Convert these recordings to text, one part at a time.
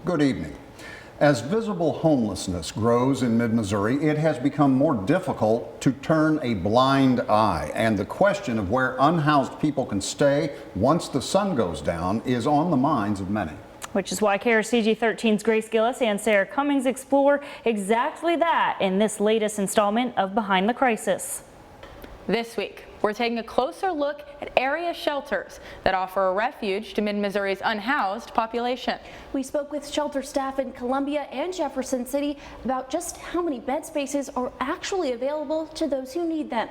Good evening. As visible homelessness grows in mid-Missouri, it has become more difficult to turn a blind eye. And the question of where unhoused people can stay once the sun goes down is on the minds of many. Which is why KRCG 13's Grace Gillis and Sarah Cummings explore exactly that in this latest installment of Behind the Crisis. This week, we're taking a closer look at area shelters that offer a refuge to mid-Missouri's unhoused population. We spoke with shelter staff in Columbia and Jefferson City about just how many bed spaces are actually available to those who need them.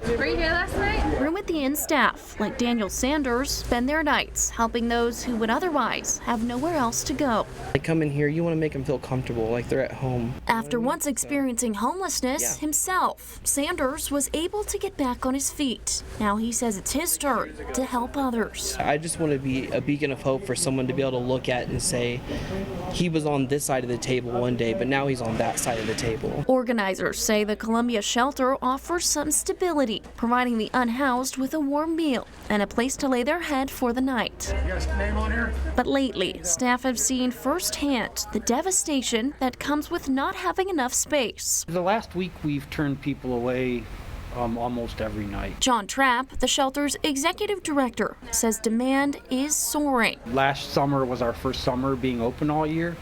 Were you here last night? Room at the Inn staff, like Daniel Sanders, spend their nights helping those who would otherwise have nowhere else to go. They come in here, you want to make them feel comfortable, like they're at home. After once experiencing homelessness himself, Sanders was able to get back on his feet. Now he says it's his turn to help others. I just want to be a beacon of hope for someone to be able to look at and say, he was on this side of the table one day, but now he's on that side of the table. Organizers say the Columbia shelter offers some stability, providing the unhoused with a warm meal and a place to lay their head for the night. But lately, staff have seen firsthand the devastation that comes with not having enough space. The last week we've turned people away almost every night. John Trapp, the shelter's executive director, says demand is soaring. Last summer was our first summer being open all year,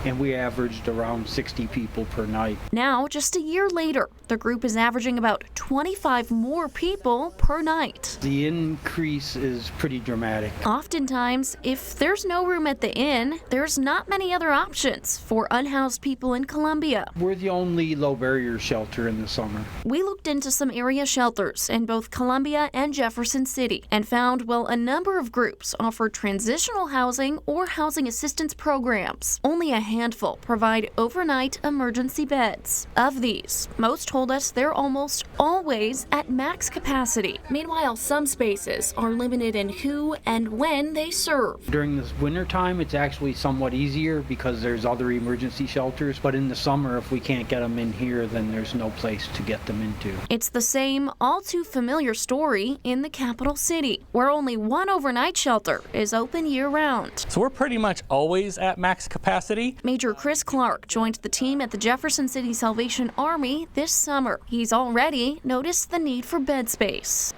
and we averaged around 60 people per night. Now, just a year later, the group is averaging about 25 more people per night. The increase is pretty dramatic. Oftentimes, if there's no room at the inn, there's not many other options for unhoused people in Columbia. We're the only low barrier shelter in the summer. We looked into some area shelters in both Columbia and Jefferson City and found, well, a number of groups offer transitional housing or housing assistance programs. Only a handful provide overnight emergency beds. Of these, most told us they're almost always at max capacity. Meanwhile, some spaces are limited in who and when they serve. During this winter time, it's actually somewhat easier because there's other emergency shelters, but in the summer, if we can't get them in here, then there's no place to get them into. It's the same all too familiar story in the capital city, where only one overnight shelter is open year-round. So we're pretty much always at max capacity. Major Chris Clark joined the team at the Jefferson City Salvation Army this summer. He's already noticed the need for bed space.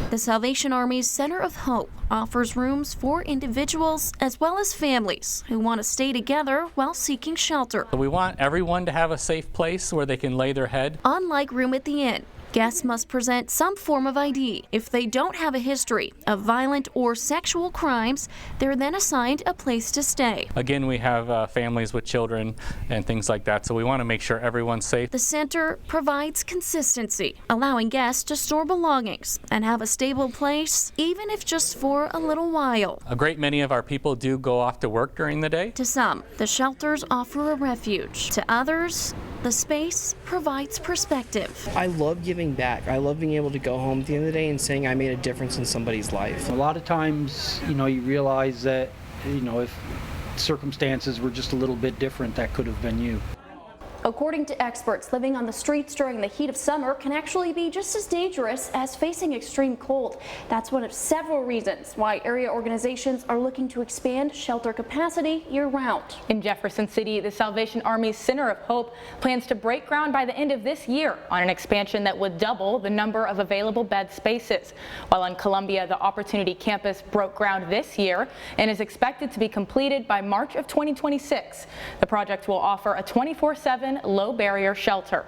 The Salvation Army's Center of Hope offers rooms for individuals as well as families who want to stay together while seeking shelter. We want everyone to have a safe place where they can lay their head. Unlike Room at the Inn, guests must present some form of ID. If they don't have a history of violent or sexual crimes, they're then assigned a place to stay. Again, we have families with children and things like that, so we want to make sure everyone's safe. The center provides consistency, allowing guests to store belongings and have a stable place, even if just for a little while. A great many of our people do go off to work during the day. To some, the shelters offer a refuge. To others, the space provides perspective. I love giving back. I love being able to go home at the end of the day and saying I made a difference in somebody's life. A lot of times, you realize that, if circumstances were just a little bit different, that could have been you. According to experts, living on the streets during the heat of summer can actually be just as dangerous as facing extreme cold. That's one of several reasons why area organizations are looking to expand shelter capacity year-round. In Jefferson City, the Salvation Army's Center of Hope plans to break ground by the end of this year on an expansion that would double the number of available bed spaces. While in Columbia, the Opportunity Campus broke ground this year and is expected to be completed by March of 2026. The project will offer a 24/7 low barrier shelter.